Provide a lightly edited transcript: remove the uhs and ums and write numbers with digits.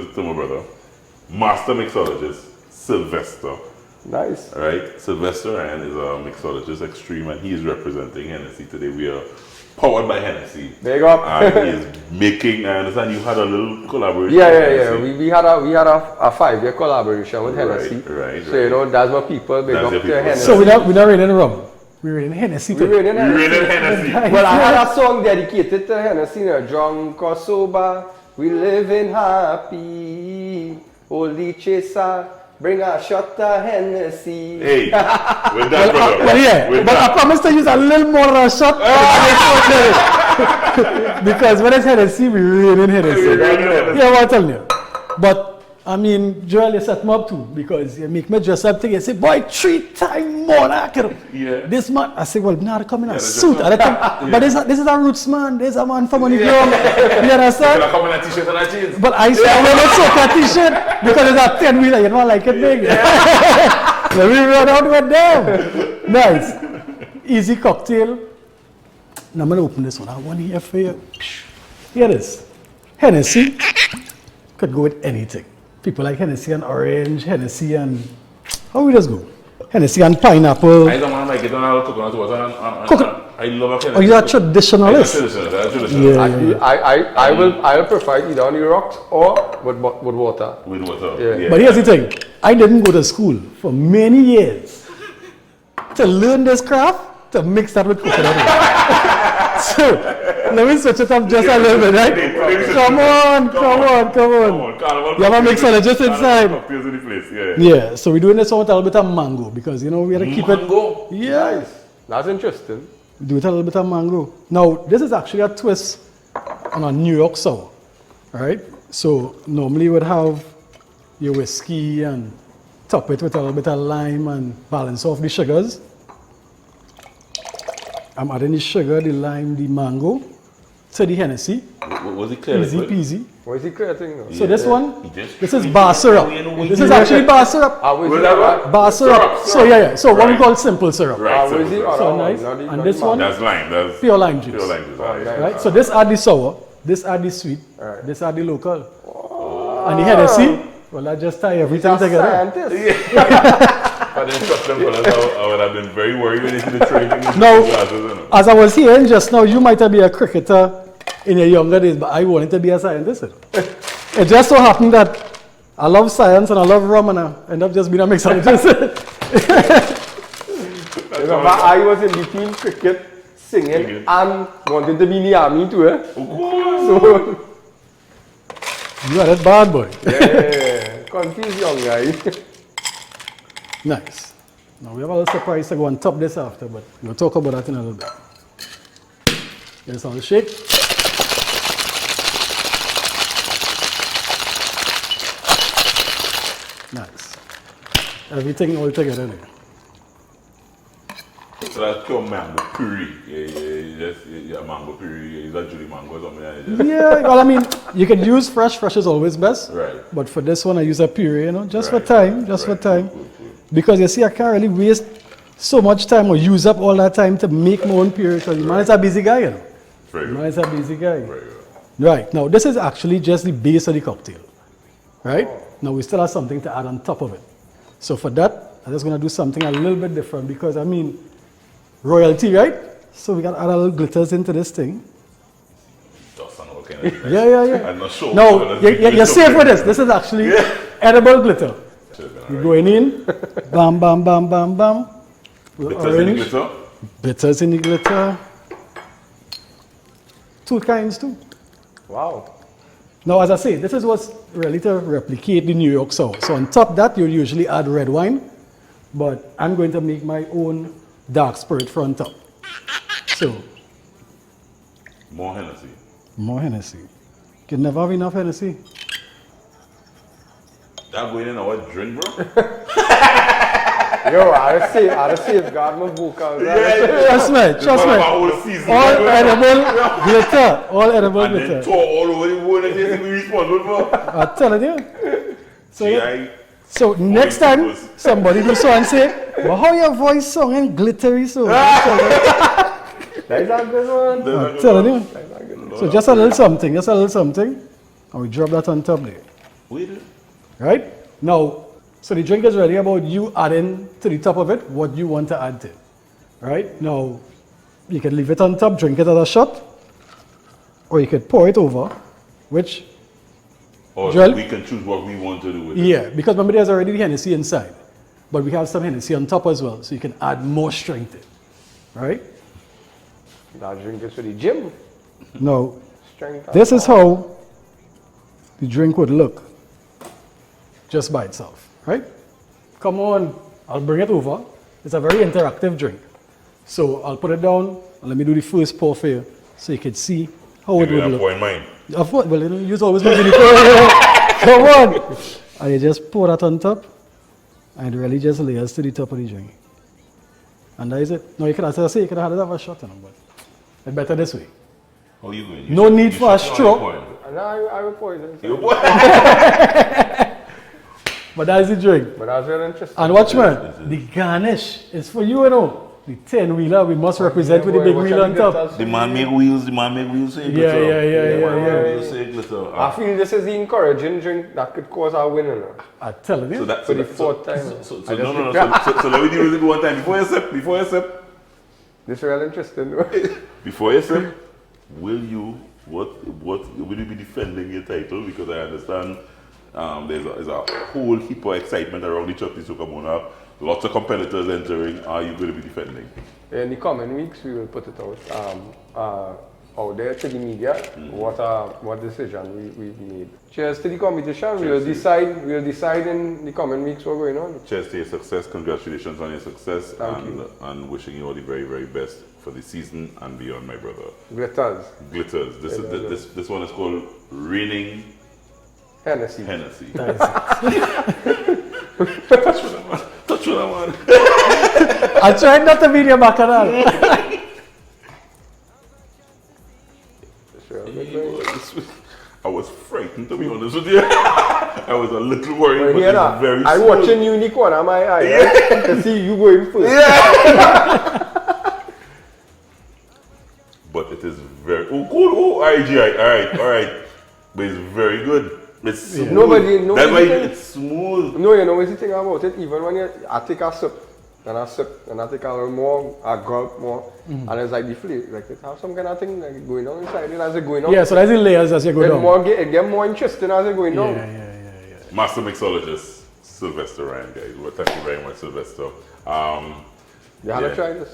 to my brother, Master Mixologist Sylvester. Nice. All right, Sylvester Ryan is a mixologist extreme, and he is representing Hennessy today. We are powered by Hennessy. There you go. And he is making. I understand you had a little collaboration. Yeah. We had a 5-year collaboration with Hennessy. Right. So you know, that's what people big up to Hennessy. So we're not rating rum. We're rating Hennessy. We're rating Hennessy. Well, I had a song dedicated to Hennessy. You know, drunk or sober, we living happy. Oldie chaser, bring a shot of Hennessy. Hey, with that, brother. Well, yeah, but I promise to use a little more than a shot. Because when it's Hennessy, we're rating Hennessy. Yeah, what I'm telling you. But I mean, Joel, you set me up too, because you make me dress up thing. You say, boy, 3-time Monarch. Yeah. This man, I say, well, now come in a suit. But this is a roots man. There's a man from on the ground. You understand? Come in a t-shirt and a jeans. But I say, I wear a Soca t-shirt because it's a 10-wheeler. You don't like it big. Let me run out with them. Nice. Easy cocktail. Now I'm going to open this one. I want to hear for you. Here it is. Hennessy. Could go with anything. People like Hennessy and orange, Hennessy and... How we just go? Hennessy and pineapple. I don't want to make it on coconut water. I love a Hennessy. Oh, you're a traditionalist? Yeah. I'll prefer either on the rocks or with water. With water. Yeah. But here's the thing. I didn't go to school for many years to learn this craft, to mix that with coconut water. So, let me switch it up just a little bit, right? Come on. You have a mixologist inside. Yeah, so we're doing this one with a little bit of mango because, you know, we have to keep mango? it. Yeah. Nice. That's interesting. Do it a little bit of mango. Now, this is actually a twist on a New York sour, right? So, normally you would have your whiskey and top it with a little bit of lime and balance off the sugars. I'm adding the sugar, the lime, the mango to the Hennessy. Was it clear? Easy peasy. What is he creating? So this one, this is bar syrup. This is actually bar syrup. Bar syrup. So yeah. So what we call simple syrup. Right. So nice. And this one, that's lime. That's pure lime juice. Pure lime juice. Right. So this add the sour. This add the sweet. This add the local. And the Hennessy. Well, I just tie everything together. I didn't trust them, but I would have been very worried when they see the trading. Now, as I was hearing just now, you might have been a cricketer in your younger days, but I wanted to be a scientist. It just so happened that I love science and I love rum, and I ended up just being a mixologist. I was in between cricket, singing, and wanted to be in the army too. So, you are that bad boy. Yeah. Confused young guy. Nice. Now we have a little surprise to go and top this after, but we'll talk about that in a little bit. Get this on the shake. Nice. Everything all together there. So that's pure mango puree. Yeah, mango puree. Is that Julie mango or something like that? Yeah, well, I mean, you can use fresh. Fresh is always best. Right. But for this one, I use a puree, you know, just for time. Cool. Because you see, I can't really waste so much time or use up all that time to make my own puree. Because the man is a busy guy, you know. Very good. Man is a busy guy. Very good. Right. Now, this is actually just the base of the cocktail. Right? Now, we still have something to add on top of it. So for that, I'm just going to do something a little bit different because, I mean, royalty, right? So we got to add a little glitters into this thing. Yeah. I'm not sure. No, you're safe with this. This is actually edible glitter. You're going in, bam, bam, bam, bam, bam. Bitters in the glitter? Bitters in the glitter. 2 kinds too. Wow. Now, as I say, this is what's really to replicate the New York sour. So on top of that, you usually add red wine, but I'm going to make my own dark spirit from top. So. More Hennessy. More Hennessy. You can never have enough Hennessy. That going in our drink, bro? Yo, I'd safeguard my vocals. Trust me. All edible and glitter. Then tore all over the world and they be responsible for. I'm telling you. So next time somebody will so and say, well, how your voice song glittery so? That's a good one. I'm telling you. So just a little something, and we drop that on top there. Wait. Right? Now, so the drink is really about you adding to the top of it what you want to add to it. Right? Now, you can leave it on top, drink it as a shot, or you could pour it over, which, Or Joel? we can choose what we want to do with it. yeah, because remember there's already the Hennessy inside, but we have some Hennessy on top as well, so you can add more strength to it. Right? That drink is for the gym. Now, Strength. this is how the drink would look just by itself, right? Come on, I'll bring it over. It's a very interactive drink. So I'll put it down and let me do the first pour for you so you can see how it Maybe would I'll look. pour in mine. Of course, well, you always make it. Come on. And you just pour that on top and it really just layers to the top of the drink. And that is it. Now you can also say you can have a shot on them, but it's better this way. How you going? No need for a straw. And I will pour it. You pour But that is the drink. But that's very interesting. And watch man, the garnish is for you, you know. The 10-wheeler we must represent with the big wheel on top. The man make wheels say glitter. I feel this is the encouraging drink that could cause our winner. I tell you. So that, For the fourth time. So let me deal with it one time. Before you sip. This is real interesting. Before you sip, will you be defending your title? Because I understand there's a whole heap of excitement around the Chutney Soca Monarch. Lots of competitors entering. Are you going to be defending? In the coming weeks, we will put it out there to the media. What decision we've made. Cheers to the competition. We'll decide in the coming weeks what's going on. Cheers to your success. Congratulations on your success. Thank you. And wishing you all the very, very best for the season and beyond, my brother. Glitters. Glitters. This one is called Raining Hennessy. Touch with that man. I tried not to be your bacchanal. I was frightened, to be honest with you. I was a little worried, but it's very I'm smooth. watching you in the corner of my eye right? To see you going first. But it is very... Oh, good. Oh, IGI. All right. But it's very good. It's smooth. Nobody That's why think- it's smooth. No, you know what's the thing about it? Even when I take a sip, and I take a little more, I gulp more, and it's like the flavor, like it has some kind of thing like going on inside it as it going on. Yeah, so that's the layers as you go down. It get more interesting as it going down. Yeah. Master Mixologist Sylvester Ryan, guys. Well, thank you very much, Sylvester. You had to try this.